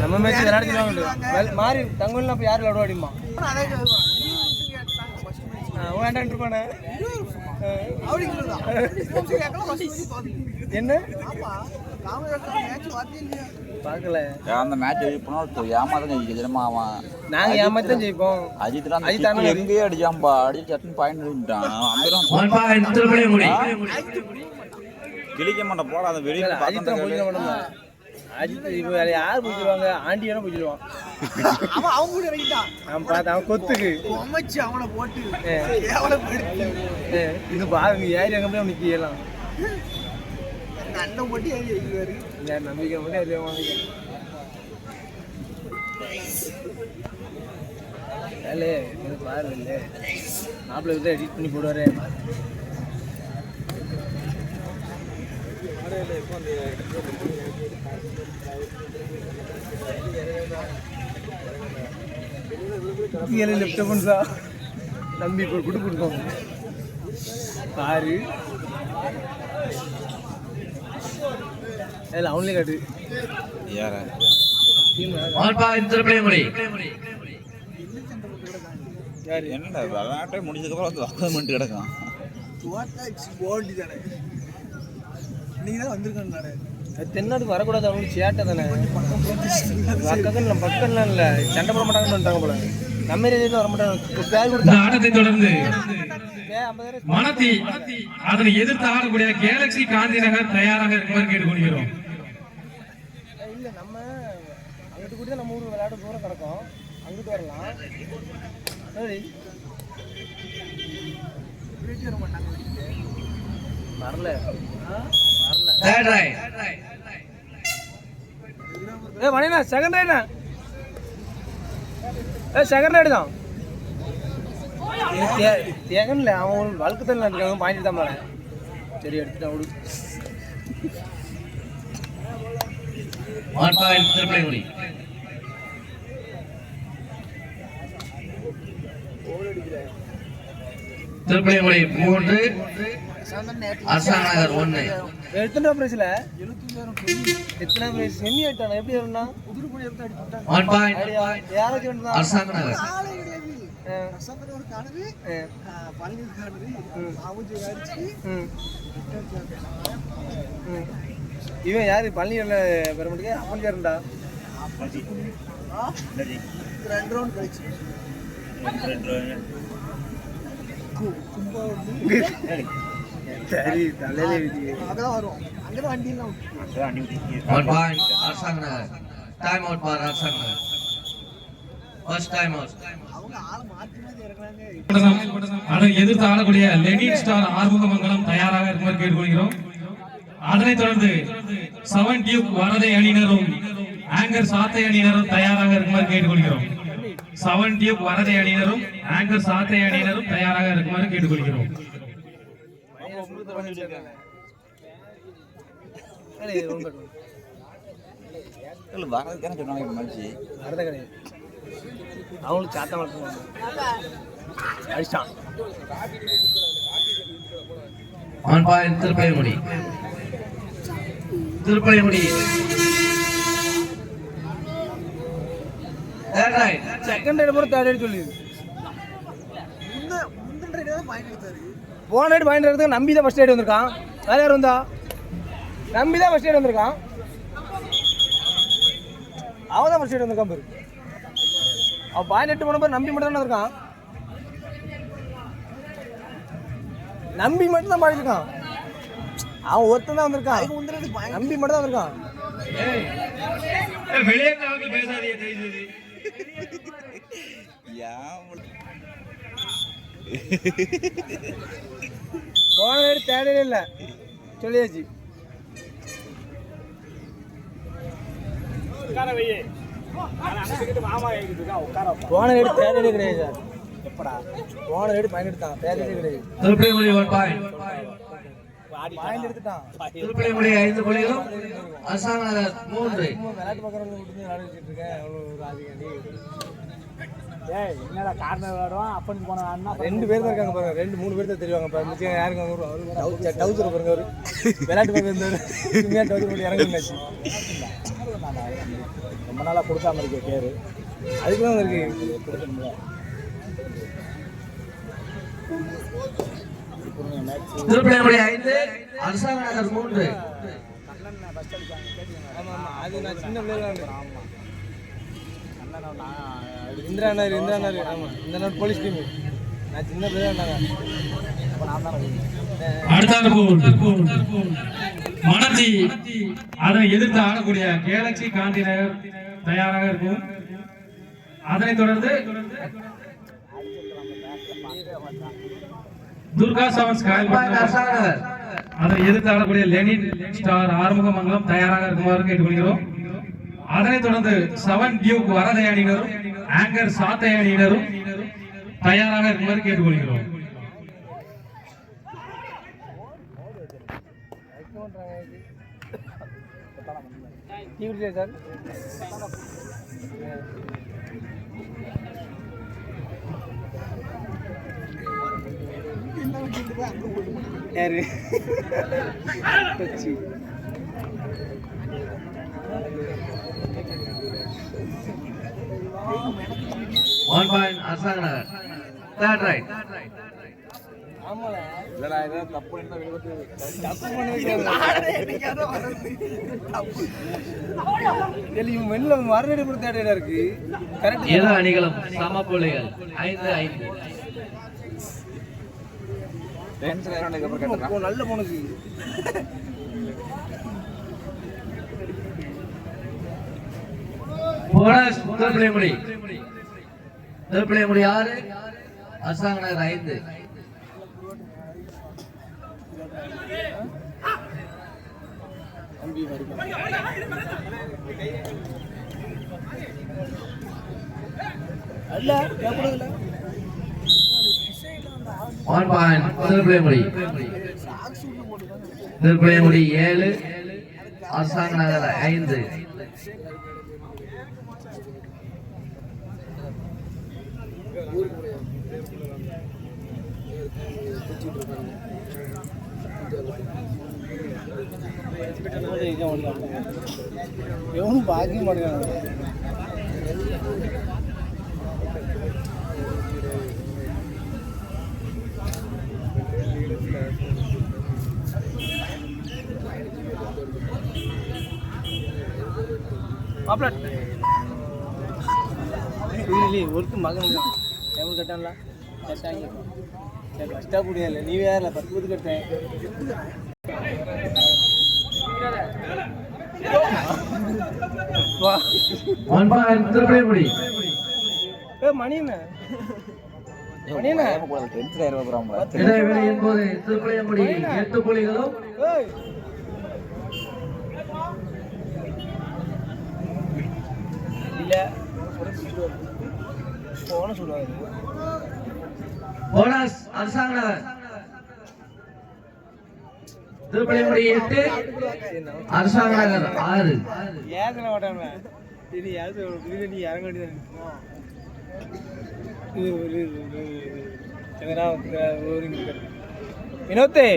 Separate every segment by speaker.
Speaker 1: நம்ம மேட்ச் விளையாடுவாங்க மாறி தங்கம்லாம் இப்போ யார் விளையாடுவா அடிமா வேண்டான் இருப்பானே என்ன பார்க்கல
Speaker 2: அந்த மேட்ச் ஜெயிப்போம் ஏமாதான் ஜெயிக்கிறோமா அவன்
Speaker 1: நாங்க ஏமாத்தான் ஜெயிப்போம்
Speaker 2: அஜித் எங்கேயே அடிச்சாம்பா அடிச்சு சட்டன் பாயிண்ட் கிழிக்க மாட்டேன் போட அந்த வெளியே
Speaker 1: அஜித் இப்போ வேற யார் பிடிச்சிருவாங்க ஆண்டி வேணா பிடிச்சிருவான் அவன் கூட இறங்கிட்டான் அவன் பார்த்து அவன் கொத்துக்கு அமைச்சு அவனை போட்டு இது பாருங்க ஏறி அங்கே போய் அவனுக்கு ஏறலாம் அண்ணன் போட்டு ஏறி வைக்கிறாரு நம்பிக்கை மட்டும் ஏறி வாங்க வேலை பாரு இல்லை மாப்பிள்ளை விட்டு எடிட் பண்ணி போடுவாரு லெப்டா நம்பி குடு கொடுப்போம் பாரு அவங்களே காட்டு
Speaker 2: என்னடா விளையாட்டே முடிஞ்சதுக்கப்புறம் வந்து கிடக்கும்
Speaker 1: தென்னாட்டுக்கு வரக்கூடாது அவங்களுக்கு சேட்டை தானே பக்கம்லாம் இல்லை சண்டை போட மாட்டாங்கன்னு போல நம்ம ஏரியாவில் வர மாட்டாங்க.
Speaker 3: ஆட்டத்தை தொடர்ந்து மனத்தி அதனை எதிர்த்து ஆடக்கூடிய கேலக்சி காந்தி நகர் தயாராக இருக்குமாறு கேட்டுக்கொள்கிறோம்.
Speaker 1: இல்லை நம்ம அங்கிட்டு கூட நம்ம ஊர் விளையாட தூரம் கிடக்கும் அங்கிட்டு வரலாம் வரல மணிண்ணா செகண்ட் ரைடா செகண்ட் ரைடு தான் தேகன்ல அவன் வழக்கு தான் இருக்காங்க பாயிண்ட் தான் மேலே சரி எடுத்துட்டான் விடு
Speaker 3: திருப்பதிமலை 3 அரசாங்க நகர் 1
Speaker 1: எத்தனை பிரைஸ்ல எத்தனை பிரைஸ் செமி ஆயிட்டானா எப்படி வரணும்னா புதுக்குடி எடுத்து அடிட்டான் யாருக்கு வேணும்னா
Speaker 3: அரசாங்க நகர்
Speaker 1: அரசாங்க ஒரு காணவே பள்ளி காணவே ஆவுஜி அடிச்சு இவன் யாரு பள்ளியில வர முடியே அப்பன் கேரண்டா ரெண்டு ரவுண்ட் கழிச்சு சரி தலையில அதான் வரும் அங்க வண்டி எல்லாம்
Speaker 3: அரசாங்க நகர் டைம் அவுட் பார் அரசாங்க நகர் ஃபர்ஸ்ட் டைம் அவுட் அவங்க ஆள மாத்தி மாத்தி இறக்குறாங்க. அதை எதிர்த்து ஆடக்கூடிய லெனின் ஸ்டார் ஆறுமுகமங்கலம் தயாராக இருக்குமாறு கேட்டுக்கொள்கிறோம். அதனைத் தொடர்ந்து 7 டியூப் வரதை அணியினரும் ஆங்கர் சாத்தை அணியினரும் தயாராக இருக்குமாறு கேட்டுக்கொள்கிறோம். 7 டியூப் வரதை அணியினரும் ஆங்கர் சாத்தை அணியினரும் தயாராக இருக்குமாறு கேட்டுக்கொள்கிறோம்.
Speaker 1: அவங்களுக்கு சாத்தம் வளர்த்துவாங்க அடிச்சான்
Speaker 3: திருப்பதிமுடி
Speaker 1: செகண்ட் ரைடு போற தேர்ட் ரைடு சொல்லி போன ரைடு பாயிண்ட் எடுத்து நம்பி தான் ஃபர்ஸ்ட் ரைடு வந்திருக்கான். வேற யார் வந்தா நம்பி தான் ஃபர்ஸ்ட் ரைடு வந்திருக்கான். அவன் தான் ஃபர்ஸ்ட் ரைடு வந்திருக்கான் பாரு. அவன் பாயிண்ட் எட்டு போன பாரு நம்பி மட்டும் தான் இருக்கான். நம்பி மட்டும் தான் பாடிருக்கான். அவன் ஒருத்தன் தான் வந்திருக்கான். நம்பி மட்டும் தான் வந்திருக்கான். போன ரைடு தேர்ட் ரைடு இல்லை சொல்லியாச்சு. போன ரைடு தேர்ட் ரைடு கிடையாது சார். எப்படா போன ரைடு பாயிண்ட் எடுத்தான் தேர்ட் ரைடு கிடையாது. பாயிண்ட் எடுத்துட்டான்.
Speaker 3: திருப்பதிமுடி 5 புள்ளிகளும் அரசாங்க நகர் 3.
Speaker 1: விளையாட்டு பக்கம் விட்டு விளையாடிட்டு இருக்கேன். என்னடா கார்னர் விளையாடுவான் அப்பன்னு போன ரெண்டு பேர் தான் இருக்காங்க பாருங்க. 2-3 பேர் தான் தெரிவாங்க. யாருங்க டவுசர் பாருங்க. அவரு விளையாட்டு பக்கம் இருந்தாரு டவுசர் போட்டு இறங்குனாச்சு. ரொம்ப நாளாக கொடுக்காம இருக்க கேரு அதுக்கு தான் இருக்கு கொடுக்கணும்ல.
Speaker 4: திருப்பிள்ளையாங்குடி 5 அரசாங்க நகர் 3.
Speaker 1: ஆமாம் ஆமாம் அது நான் சின்ன பிள்ளைலாம் இருக்கேன். ஆமாம் இந்திரா நகர் ஆமாம் இந்த நாள் போலீஸ் டீம் நான் சின்ன பிள்ளைலாம் இருந்தாங்க.
Speaker 3: மணச்சி அதனை எதிர்த்து ஆடக்கூடிய கேலக்சி காந்தி நகர் தயாராக இருக்கும். அதனைத் தொடர்ந்து துர்கா செவன்ஸ் காயல்பட்டினம் அதனை எதிர்த்து ஆடக்கூடிய லெனின் ஸ்டார் ஆறுமுகமங்கலம் தயாராக இருக்குமாறு கேட்டுக்கொள்கிறோம். அதனைத் தொடர்ந்து 7 டியூக் வரதை அணியினரும் ஆங்கர் சாத்தை அணியினரும் தயாராக இருக்குமாறு கேட்டுக்கொள்கிறோம்.
Speaker 1: சார் யாரு
Speaker 4: 1 point அரசாங்க நகர். Third right.
Speaker 1: ஆமால
Speaker 2: இல்லடா ஏதோ தப்பு பண்ணா விழுந்து
Speaker 1: தப்பு இவன் வெளில வரவேடி கூட தேடையில இருக்கு. கரெக்ட்
Speaker 4: இரு அணிகளும் சம புள்ளிகள் 5-5.
Speaker 2: டென்ஷன் ஆனதுக்கு அப்புறம் கட்டறா.
Speaker 1: நல்ல போனுக்கு
Speaker 4: போனஸ் திருப்பிள்ளையாங்குடி 6 அரசாங்க நகர் 5.
Speaker 1: அல்ல கேப்பறதுல
Speaker 4: 1 point திருப்பிள்ளையாங்குடி 7 அரசாங்க நகர் 5.
Speaker 1: எவனும் பாக்க மாட்டேங்கிறாங்க. ஒருத்தர் மகன் எவ்வளோ கட்டான்ல கட்டாங்க கஷ்டப்படியா நீ வேற 10 கட்டேன்.
Speaker 4: திருப்பிள்ளையாங்குடி
Speaker 1: மணியண்ணா
Speaker 2: டென்ஷன் ஆயிரம் போறாங்களா
Speaker 4: இடைவேளையின் போது திருப்பிள்ளையாங்குடி 8 புள்ளிகளும்
Speaker 1: இல்ல போன சொல்லுவாங்க.
Speaker 4: போனஸ் அரசாங்க நகர் திருப்பிள்ளையாங்குடி 8 அரசாங்க நகர் 6.
Speaker 1: ஏகல மாட்டாங்க இது யாரு நீ இறங்க வேண்டியது. வினோத்தே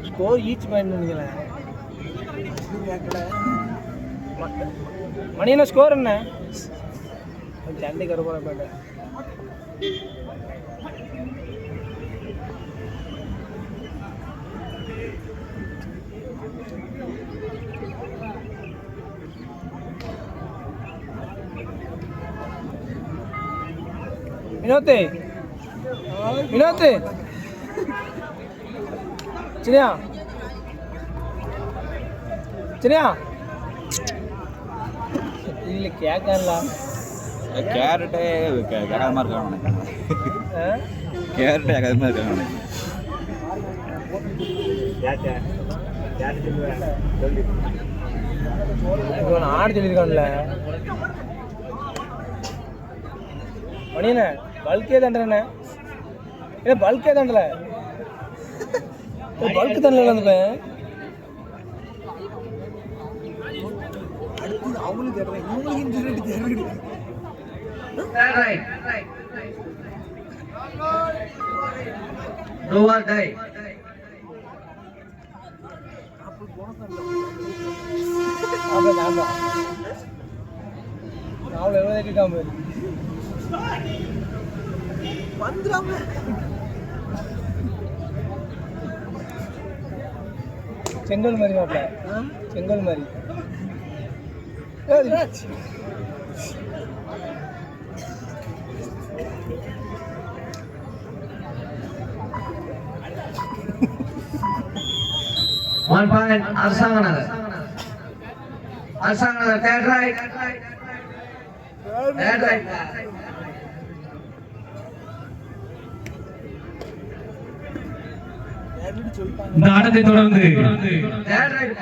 Speaker 1: ஸ்கோர் ஈச் பாயிண்ட் நினைக்கிறேன். மணி என்ன ஸ்கோர் என்ன சண்டை கருப்போட போயிட்டேன். வினோத்தே சரியா இல்லை கேட்கல
Speaker 2: கேரட்டே கேட்காம இருக்காங்க கேரட்டே கேட்காம இருக்காங்க.
Speaker 1: ஆடு சொல்லியிருக்கான்ல மணியண்ண பல்கே தாண்டண்ணே இல்லை பல்கே தாண்டல பல்க்கு தாண்டல வந்துப்பேன். அவங்களுக்கு
Speaker 4: Do or die.
Speaker 1: செங்கல் மாதிரி மாப்பிள்ள, செங்கல் மாதிரி.
Speaker 4: One point, Arsanganagar. Arsanganagar, third right. Third right.
Speaker 3: இந்த ஆட்டத்தை தொடர்ந்து
Speaker 4: Third right.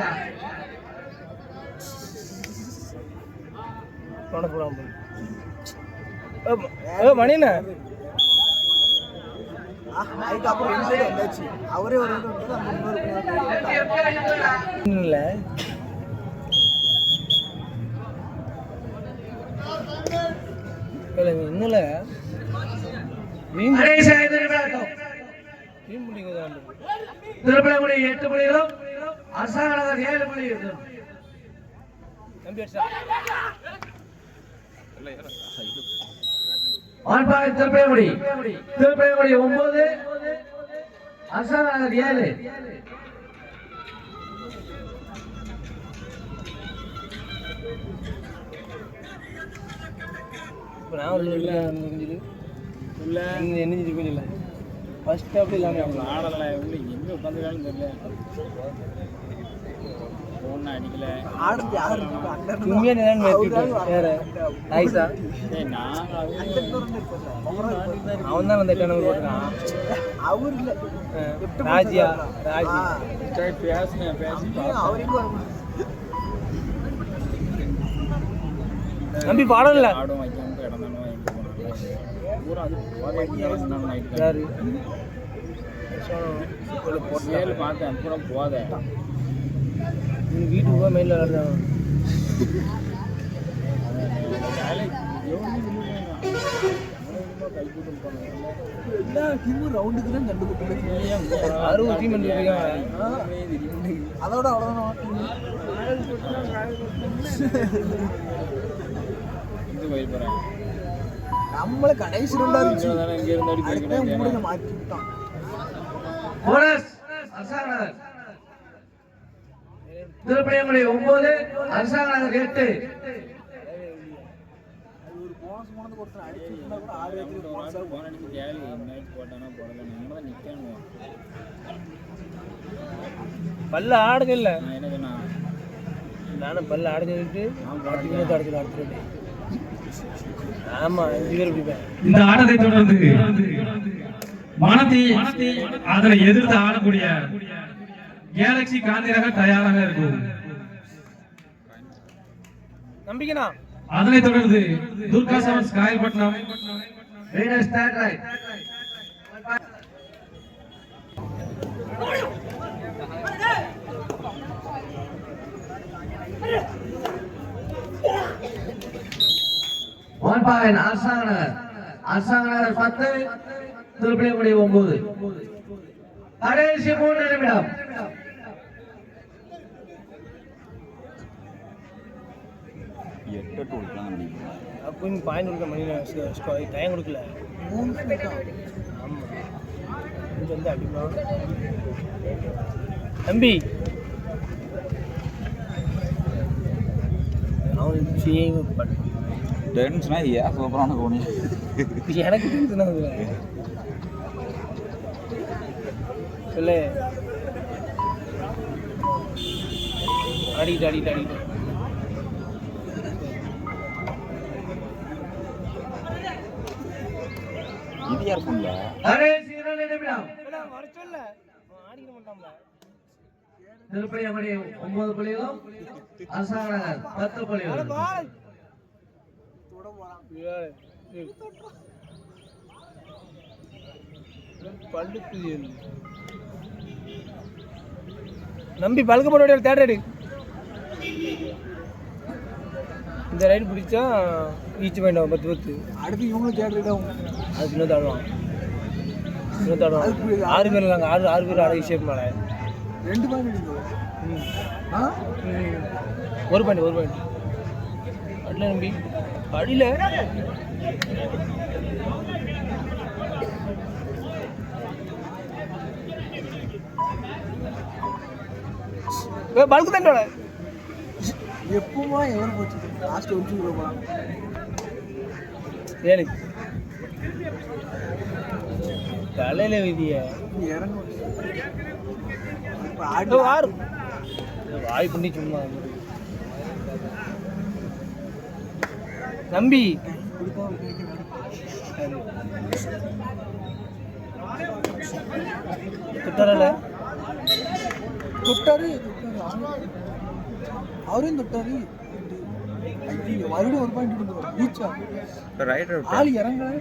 Speaker 1: மணிண்ண
Speaker 5: அவரே ஒரு
Speaker 1: இல்ல இன்னும்
Speaker 4: கடைசி 5 நிமிடம். திருப்பலங்குடி 8 புள்ளிகளும் அரசாங்கநகர் 7 புள்ளிகளும். One point Thiruppalangudi 9, Arasanganagar 7.
Speaker 1: இப்போ நான் ஒரு என்ன செஞ்சு ஃபர்ஸ்ட் அப்படி இல்லாமல்
Speaker 2: ஆடலை எங்கே உட்காந்துருக்கான்னு தெரியல. ஃபோன் அடிக்கல.
Speaker 1: உண்மையாக என்னன்னு வேற நைஸா அவன் தான் வந்து எட்டான போட்டுருக்கான்.
Speaker 5: அவர் இல்லை
Speaker 1: ராஜியா ராஜி
Speaker 2: பேசினேன் பேசி
Speaker 1: நம்பி பாடம் இல்லை
Speaker 2: ஆடும் வைக்காம இடம் தானே வாங்கிட்டு போனாங்க. பூரா அது நைட்டு
Speaker 1: யாரு
Speaker 2: நேரில் பார்த்தேன். பூரா போத
Speaker 1: வீட்டுக்கு போக மெயிலில் விளாடுறாங்க.
Speaker 5: எல்லா டீமும் ரவுண்டுக்கு தான் கண்டு கொடுத்தாங்க.
Speaker 1: 60 டீம் இருக்காங்க.
Speaker 5: அதோட அவ்வளோதான்
Speaker 2: இது போய் போகிறேன்.
Speaker 5: நம்மள கடைசி ரெண்டா இருந்துச்சு.
Speaker 2: இங்கே இருந்து
Speaker 5: அடுத்த மூணு மாற்றி விட்டான்.
Speaker 4: போனஸ் அரசாங்கநகர் திருப்பலங்குடி 9, அரசாங்கநகர் 8.
Speaker 5: ஒரு போனஸ் போனது ஒருத்தர் அடிச்சு விட்டா கூட 6 ரேட்டுக்கு போனஸ் ஆகும்.
Speaker 2: போன் அடிச்சு கேள்வி நைட் போட்டானா போடல. நம்ம தான் நிற்கணும்.
Speaker 1: பல்ல ஆடுங்க இல்லை
Speaker 2: நான் என்ன சொன்னா
Speaker 1: நானும் பல்ல ஆடுஞ்சிட்டு அடிச்சு அடுத்து. ஆமாம் 5 பேர் பிடிப்பேன்.
Speaker 3: இந்த ஆட்டத்தை தொடர்ந்து மனத்தி அதனை எதிர்த்து ஆடக்கூடிய கேலக்சி காந்திநகர் தயாராக இருக்கும்.
Speaker 1: நம்பிக்கைண்ணா
Speaker 3: அதனைத் தொடர்ந்து Durga sevens Kayalpattinam
Speaker 4: Winners third right. One point, அரசாங்கநகர் 10, திருப்பலங்குடி 9. கடைசி 3 நிமிடம்.
Speaker 2: எட்டு கொடுக்கலாம் நினைக்கிறேன்.
Speaker 1: அப்போ பாயிண்ட் கொடுக்க மணி டைம் கொடுக்கல.
Speaker 5: 3 நிமிஷம்.
Speaker 1: ஆமாம் கொஞ்சம் வந்து அடிப்பா தம்பி. அவன்
Speaker 2: டென்ஷனா ஏன் சூப்பரான கோணி
Speaker 1: எனக்கு தெரிஞ்சுனா சொல்லு ஆடிட்டு
Speaker 2: இது யார் பண்ணல?
Speaker 4: கடைசி 2 நிமிடம்.
Speaker 1: வர சொல்ல ஆடிக்க மாட்டான்ல.
Speaker 4: திருப்பலங்குடி 9 புள்ளிகளும் அரசாங்கநகர் 10 புள்ளிகளும்.
Speaker 1: நம்பி பல்க போட தேர்ட் ரைடு. இந்த ரைடு பிடிச்சா ரீச் பாயிண்ட் ஆகும் 10.
Speaker 5: அடுத்து இவங்களும் தேர்ட் ஆகும்.
Speaker 1: அதுக்கு இன்னும் தாடுவான் 6 பேர் நாங்கள் 6 பேர் ஆட விஷயம் மேலே
Speaker 5: 2 பாயிண்ட் அடிக்கும்.
Speaker 1: ஒரு பாயிண்ட் அடில நம்பி அடியில பல்கு தண்டோட
Speaker 5: எப்பவுமா எவன் போச்சு லாஸ்ட் ஒடிச்சுருப்பா
Speaker 1: ஏழு தலையில விதிய
Speaker 5: இறங்கும்
Speaker 1: ஆறு வாய் பண்ணி சும்மா நம்பி தொட்டாரல
Speaker 5: தொட்டாரு அவரையும் தொட்டாரு. மறுபடியும் ஒரு பாயிண்ட் கொடுத்துருவோம் ரீச்சா ஆள் இறங்கல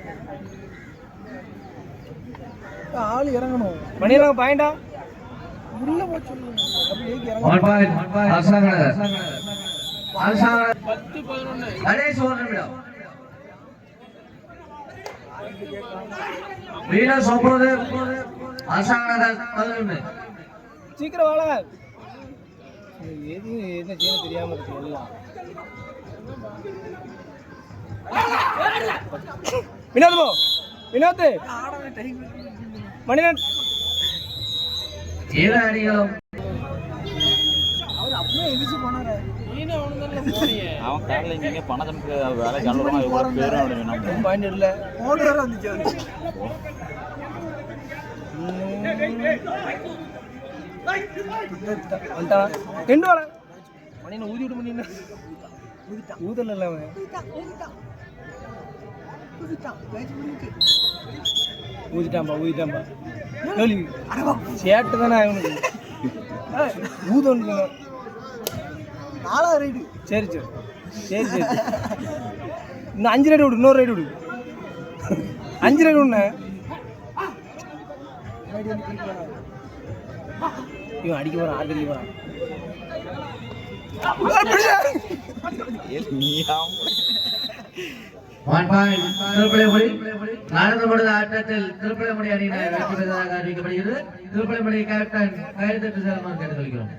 Speaker 5: ஆள் இறங்கணும்
Speaker 1: மணியெல்லாம் பாயிண்டா
Speaker 5: உள்ள போச்சு அப்படியே
Speaker 4: One
Speaker 5: இறங்கணும்.
Speaker 4: point, அரசாங்கநகர். அரசாங்கநகர் 10-11. கடைசி 1 நிமிடம். வீரர் சோப்போது அரசாங்கநகர் 11.
Speaker 1: சீக்கிரம் வாழ எது என்ன செய்ய தெரியாம இருக்கு எல்லாம். வினோத் போ வினோத் மணிநாத்
Speaker 4: இரு அணிகளும்
Speaker 5: அவர் அப்படியே எதிர்த்து போனாரு.
Speaker 2: அவன் காலையில் இங்கே பணம் சமைக்க வேலை கிளம்புறான் இவ்வளோ பேரும் அப்படின்னு
Speaker 1: பாயிண்ட் இல்லை
Speaker 5: ஓடுறாரு வந்துச்சு அவரு.
Speaker 1: வந்துட்டான் ரெண்டு வாழ மணியை ஊதி விட்டு பண்ணி ஊதல இல்லை அவன் ஊதிட்டான்பா கேள்வி சேட்டு தானே அவனுக்கு ஊத ஒன்று
Speaker 5: 4வது ரைடு.
Speaker 1: சரி இன்னும் 5 ரைடு விடு இன்னொரு ரைடு விடு 5 ரைடு விடுண்ணே இவன் அடிக்க போறான் 6 அடிக்க போறான்.
Speaker 4: One point, திருப்பலைமொழி. நடந்து முடிந்த ஆட்டத்தில் திருப்பலைமொழி அணியினர் வெற்றி பெற்றதாக அறிவிக்கப்படுகிறது. திருப்பலைமொழி கேப்டன் கைதட்டு செல்வம் கேட்டுக்கொள்கிறோம்.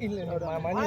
Speaker 1: இல்லை மணி